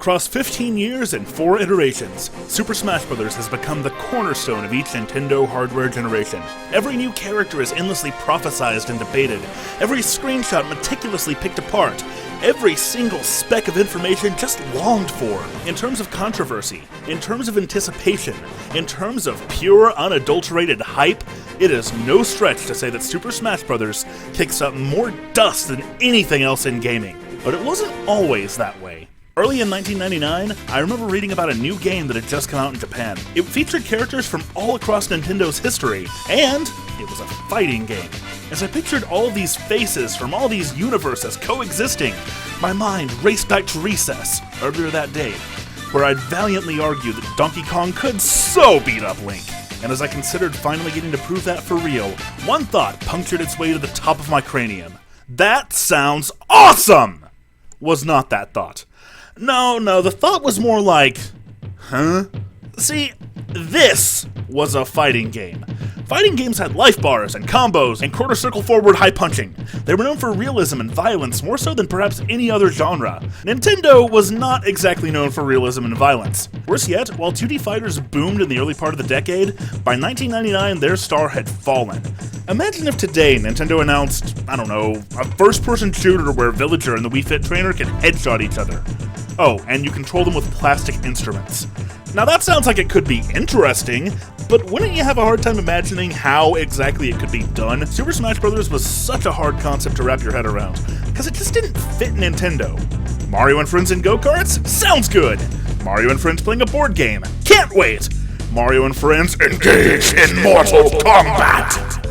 Across 15 years and 4 iterations, Super Smash Bros. Has become the cornerstone of each Nintendo hardware generation. Every new character is endlessly prophesized and debated, every screenshot meticulously picked apart, every single speck of information just longed for. In terms of controversy, in terms of anticipation, in terms of pure, unadulterated hype, it is no stretch to say that Super Smash Bros. Kicks up more dust than anything else in gaming. But it wasn't always that way. Early in 1999, I remember reading about a new game that had just come out in Japan. It featured characters from all across Nintendo's history, and it was a fighting game. As I pictured all of these faces from all these universes coexisting, my mind raced back to recess earlier that day, where I'd valiantly argued that Donkey Kong could so beat up Link. And as I considered finally getting to prove that for real, one thought punctured its way to the top of my cranium. That sounds awesome! Was not that thought. No, the thought was more like, huh? See, this was a fighting game. Fighting games had life bars and combos and quarter circle forward high punching. They were known for realism and violence more so than perhaps any other genre. Nintendo was not exactly known for realism and violence. Worse yet, while 2D fighters boomed in the early part of the decade, by 1999 their star had fallen. Imagine if today Nintendo announced, I don't know, a first-person shooter where Villager and the Wii Fit trainer can headshot each other. Oh, and you control them with plastic instruments. Now that sounds like it could be interesting, but wouldn't you have a hard time imagining how exactly it could be done? Super Smash Bros. Was such a hard concept to wrap your head around, because it just didn't fit Nintendo. Mario and friends in go-karts? Sounds good! Mario and friends playing a board game? Can't wait! Mario and friends engage in Mortal Kombat!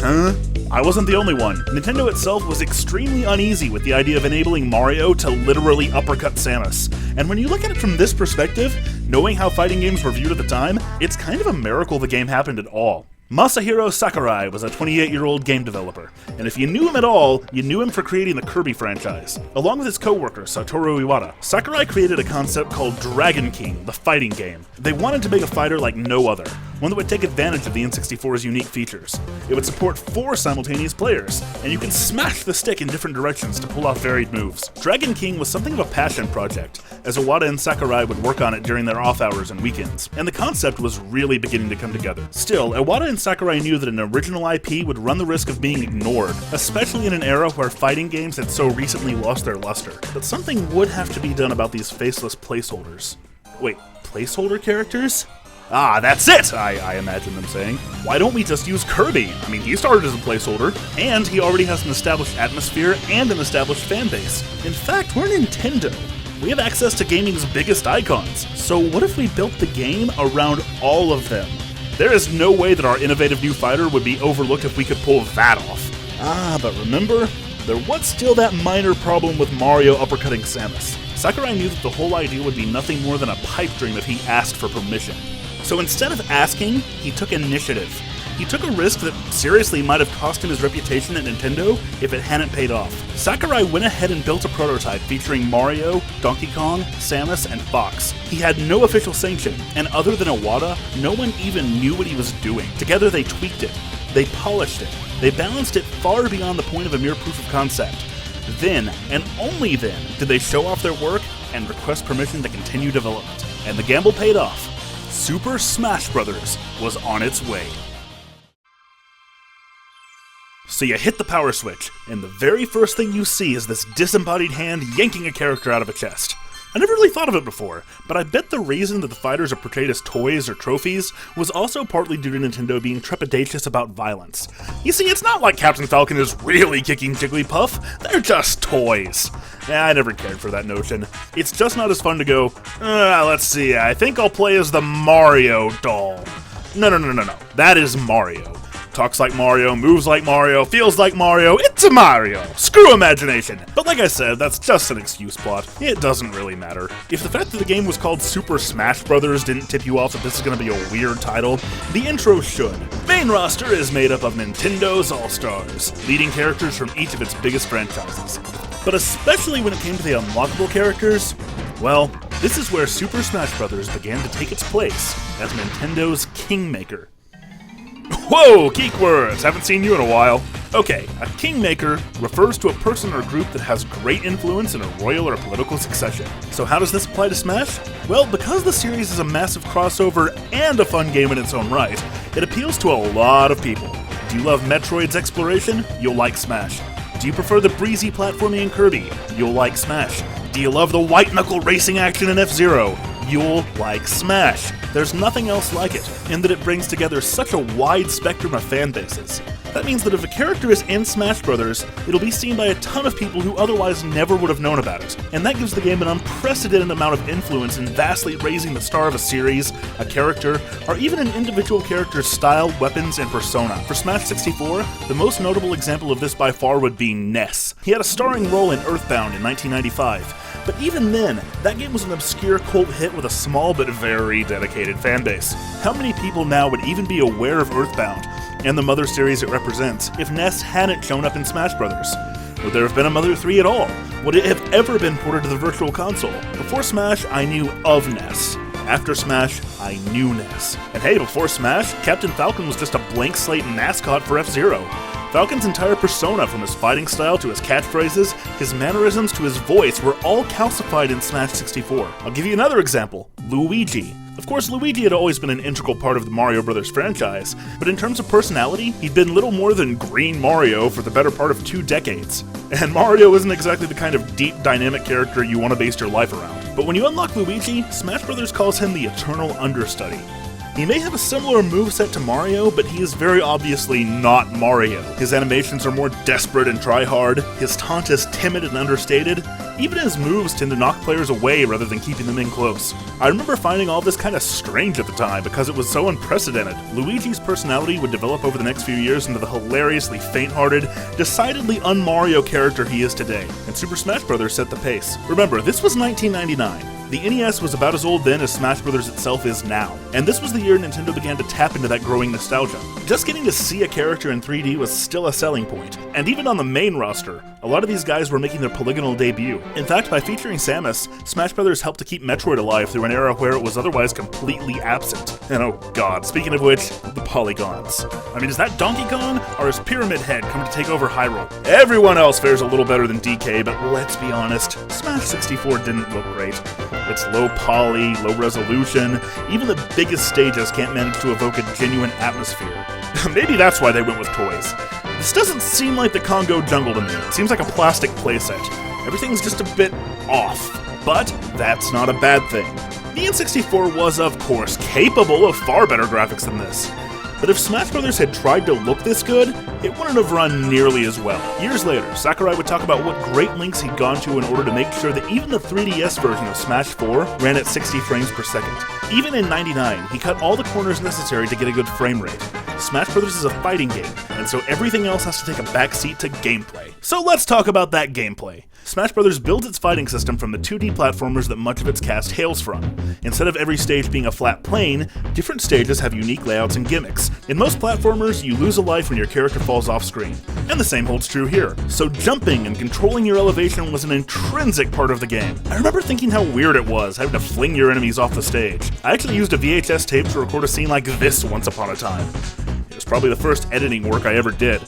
Huh? I wasn't the only one. Nintendo itself was extremely uneasy with the idea of enabling Mario to literally uppercut Samus. And when you look at it from this perspective, knowing how fighting games were viewed at the time, it's kind of a miracle the game happened at all. Masahiro Sakurai was a 28-year-old game developer, and if you knew him at all, you knew him for creating the Kirby franchise. Along with his co-worker, Satoru Iwata, Sakurai created a concept called Dragon King, the fighting game. They wanted to make a fighter like no other, one that would take advantage of the N64's unique features. It would support 4 simultaneous players, and you could smash the stick in different directions to pull off varied moves. Dragon King was something of a passion project, as Iwata and Sakurai would work on it during their off hours and weekends, and the concept was really beginning to come together. Still, Iwata and Sakurai knew that an original IP would run the risk of being ignored, especially in an era where fighting games had so recently lost their luster. But something would have to be done about these faceless placeholders. Wait, placeholder characters? Ah, that's it, I imagine them saying. Why don't we just use Kirby? I mean, he started as a placeholder, and he already has an established atmosphere and an established fanbase. In fact, we're Nintendo. We have access to gaming's biggest icons, so what if we built the game around all of them? There is no way that our innovative new fighter would be overlooked if we could pull that off. Ah, but remember, there was still that minor problem with Mario uppercutting Samus. Sakurai knew that the whole idea would be nothing more than a pipe dream if he asked for permission. So instead of asking, he took initiative. He took a risk that seriously might have cost him his reputation at Nintendo if it hadn't paid off. Sakurai went ahead and built a prototype featuring Mario, Donkey Kong, Samus, and Fox. He had no official sanction, and other than Iwata, no one even knew what he was doing. Together they tweaked it, they polished it, they balanced it far beyond the point of a mere proof of concept. Then, and only then, did they show off their work and request permission to continue development. And the gamble paid off. Super Smash Bros. Was on its way. So you hit the power switch, and the very first thing you see is this disembodied hand yanking a character out of a chest. I never really thought of it before, but I bet the reason that the fighters are portrayed as toys or trophies was also partly due to Nintendo being trepidatious about violence. You see, it's not like Captain Falcon is really kicking Jigglypuff, they're just toys. I never cared for that notion. It's just not as fun to go, let's see, I think I'll play as the Mario doll. No, that is Mario. Talks like Mario, moves like Mario, feels like Mario, it's a Mario! Screw imagination! But like I said, that's just an excuse plot. It doesn't really matter. If the fact that the game was called Super Smash Bros. Didn't tip you off that this is gonna be a weird title, the intro should. Main roster is made up of Nintendo's All-Stars, leading characters from each of its biggest franchises. But especially when it came to the unlockable characters, well, this is where Super Smash Bros. Began to take its place as Nintendo's Kingmaker. Whoa, geek words! Haven't seen you in a while. Okay, a Kingmaker refers to a person or group that has great influence in a royal or political succession. So how does this apply to Smash? Well, because the series is a massive crossover and a fun game in its own right, it appeals to a lot of people. Do you love Metroid's exploration? You'll like Smash. Do you prefer the breezy platforming in Kirby? You'll like Smash. Do you love the white-knuckle racing action in F-Zero? You'll like Smash. There's nothing else like it, in that it brings together such a wide spectrum of fan bases. That means that if a character is in Smash Bros., it'll be seen by a ton of people who otherwise never would have known about it. And that gives the game an unprecedented amount of influence in vastly raising the star of a series, a character, or even an individual character's style, weapons, and persona. For Smash 64, the most notable example of this by far would be Ness. He had a starring role in Earthbound in 1995. But even then, that game was an obscure cult hit with a small but very dedicated fanbase. How many people now would even be aware of Earthbound and the Mother series it represents if Ness hadn't shown up in Smash Bros.? Would there have been a Mother 3 at all? Would it have ever been ported to the Virtual Console? Before Smash, I knew of Ness. After Smash, I knew Ness. And hey, before Smash, Captain Falcon was just a blank slate mascot for F-Zero. Falcon's entire persona, from his fighting style to his catchphrases, his mannerisms to his voice, were all calcified in Smash 64. I'll give you another example, Luigi. Of course, Luigi had always been an integral part of the Mario Bros. Franchise, but in terms of personality, he'd been little more than Green Mario for the better part of 2 decades. And Mario isn't exactly the kind of deep, dynamic character you want to base your life around. But when you unlock Luigi, Smash Bros. Calls him the Eternal Understudy. He may have a similar moveset to Mario, but he is very obviously not Mario. His animations are more desperate and try-hard, his taunt is timid and understated, even his moves tend to knock players away rather than keeping them in close. I remember finding all this kind of strange at the time because it was so unprecedented. Luigi's personality would develop over the next few years into the hilariously faint-hearted, decidedly un-Mario character he is today, and Super Smash Bros. Set the pace. Remember, this was 1999. The NES was about as old then as Smash Bros. Itself is now, and this was the year Nintendo began to tap into that growing nostalgia. Just getting to see a character in 3D was still a selling point, and even on the main roster, a lot of these guys were making their polygonal debut. In fact, by featuring Samus, Smash Bros. Helped to keep Metroid alive through an era where it was otherwise completely absent. And oh god, speaking of which, the polygons. I mean, is that Donkey Kong, or is Pyramid Head coming to take over Hyrule? Everyone else fares a little better than DK, but let's be honest, Smash 64 didn't look great. It's low poly, low resolution, even the biggest stages can't manage to evoke a genuine atmosphere. Maybe that's why they went with toys. This doesn't seem like the Congo jungle to me, it seems like a plastic playset. Everything's just a bit off, but that's not a bad thing. The N64 was, of course, capable of far better graphics than this. But if Smash Bros. Had tried to look this good, it wouldn't have run nearly as well. Years later, Sakurai would talk about what great lengths he'd gone to in order to make sure that even the 3DS version of Smash 4 ran at 60 frames per second. Even in '99, he cut all the corners necessary to get a good frame rate. Smash Bros. Is a fighting game, and so everything else has to take a backseat to gameplay. So let's talk about that gameplay. Smash Bros. Builds its fighting system from the 2D platformers that much of its cast hails from. Instead of every stage being a flat plane, different stages have unique layouts and gimmicks. In most platformers, you lose a life when your character falls off screen. And the same holds true here. So jumping and controlling your elevation was an intrinsic part of the game. I remember thinking how weird it was having to fling your enemies off the stage. I actually used a VHS tape to record a scene like this once upon a time. It was probably the first editing work I ever did.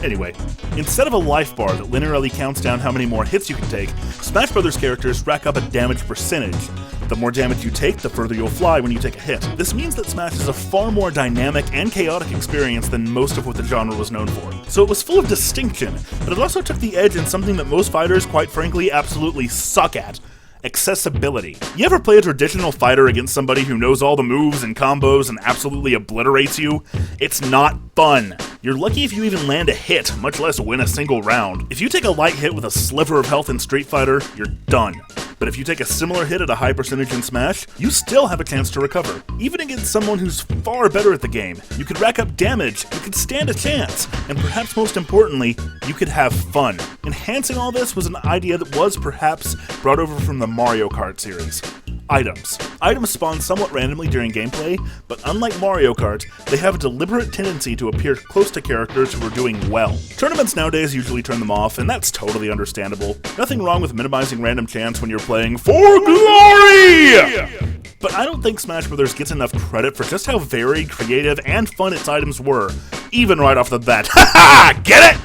Anyway, instead of a life bar that linearly counts down how many more hits you can take, Smash Bros. Characters rack up a damage percentage. The more damage you take, the further you'll fly when you take a hit. This means that Smash is a far more dynamic and chaotic experience than most of what the genre was known for. So it was full of distinction, but it also took the edge in something that most fighters, quite frankly, absolutely suck at. Accessibility. You ever play a traditional fighter against somebody who knows all the moves and combos and absolutely obliterates you? It's not fun. You're lucky if you even land a hit, much less win a single round. If you take a light hit with a sliver of health in Street Fighter, you're done. But if you take a similar hit at a high percentage in Smash, you still have a chance to recover. Even against someone who's far better at the game, you could rack up damage, you could stand a chance, and perhaps most importantly, you could have fun. Enhancing all this was an idea that was perhaps brought over from the Mario Kart series. Items. Items spawn somewhat randomly during gameplay, but unlike Mario Kart, they have a deliberate tendency to appear close to characters who are doing well. Tournaments nowadays usually turn them off, and that's totally understandable. Nothing wrong with minimizing random chance when you're playing for glory! But I don't think Smash Bros. Gets enough credit for just how varied, creative, and fun its items were, even right off the bat. Haha! Get it?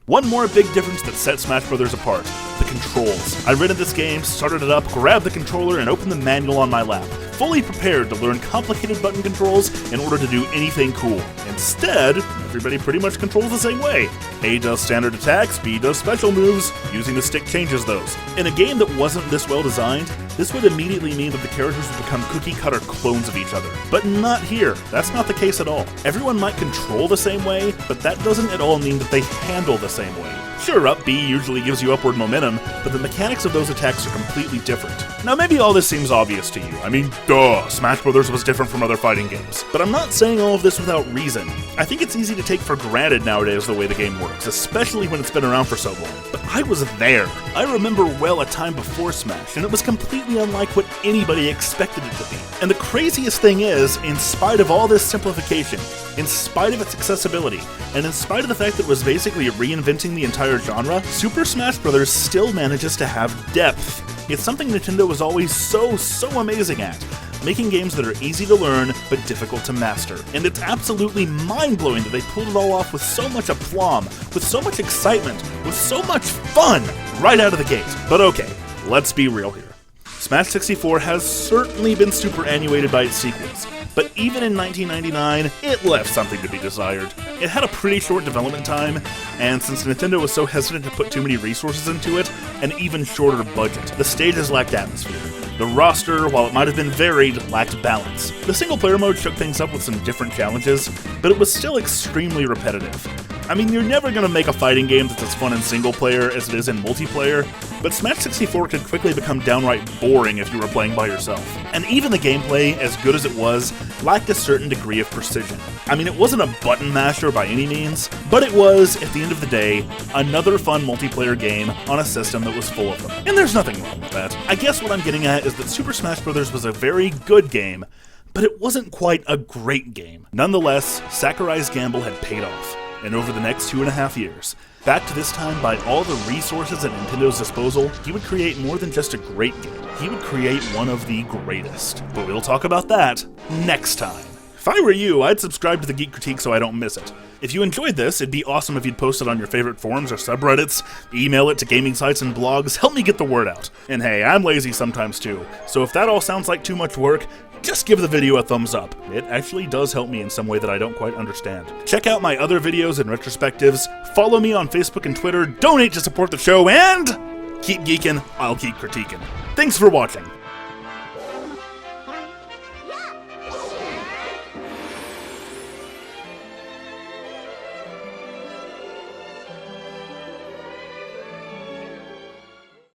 One more big difference that sets Smash Bros. Apart: the controls. I rented this game, started it up, grabbed the controller, and opened the manual on my lap, fully prepared to learn complicated button controls in order to do anything cool. Instead, everybody pretty much controls the same way. A does standard attacks, B does special moves, using the stick changes those. In a game that wasn't this well designed, this would immediately mean that the characters would become cookie-cutter clones of each other. But not here. That's not the case at all. Everyone might control the same way, but that doesn't at all mean that they handle the same way. Sure, up B usually gives you upward momentum, but the mechanics of those attacks are completely different. Now maybe all this seems obvious to you. I mean, duh, Smash Bros. Was different from other fighting games. But I'm not saying all of this without reason. I think it's easy to take for granted nowadays the way the game works, especially when it's been around for so long. But I was there. I remember well a time before Smash, and it was completely unlike what anybody expected it to be. And the craziest thing is, in spite of all this simplification, in spite of its accessibility, and in spite of the fact that it was basically reinventing the entire genre, Super Smash Bros. Still manages to have depth. It's something Nintendo was always so amazing at, making games that are easy to learn but difficult to master. And it's absolutely mind-blowing that they pulled it all off with so much aplomb, with so much excitement, with so much fun right out of the gate. But okay, let's be real here. Smash 64 has certainly been superannuated by its sequels, but even in 1999, it left something to be desired. It had a pretty short development time, and since Nintendo was so hesitant to put too many resources into it, an even shorter budget. The stages lacked atmosphere. The roster, while it might have been varied, lacked balance. The single-player mode shook things up with some different challenges, but it was still extremely repetitive. I mean, you're never gonna make a fighting game that's as fun in single-player as it is in multiplayer, but Smash 64 could quickly become downright boring if you were playing by yourself. And even the gameplay, as good as it was, lacked a certain degree of precision. I mean, it wasn't a button masher by any means, but it was, at the end of the day, another fun multiplayer game on a system that was full of them. And there's nothing wrong with that. I guess what I'm getting at is that Super Smash Bros. Was a very good game, but it wasn't quite a great game. Nonetheless, Sakurai's gamble had paid off, and over the next 2.5 years, backed this time by all the resources at Nintendo's disposal, he would create more than just a great game. He would create one of the greatest. But we'll talk about that next time. If I were you, I'd subscribe to the Geek Critique so I don't miss it. If you enjoyed this, it'd be awesome if you'd post it on your favorite forums or subreddits, email it to gaming sites and blogs, help me get the word out. And hey, I'm lazy sometimes too, so if that all sounds like too much work, just give the video a thumbs up. It actually does help me in some way that I don't quite understand. Check out my other videos and retrospectives, follow me on Facebook and Twitter, donate to support the show, and keep geeking, I'll keep critiquing. Thanks for watching.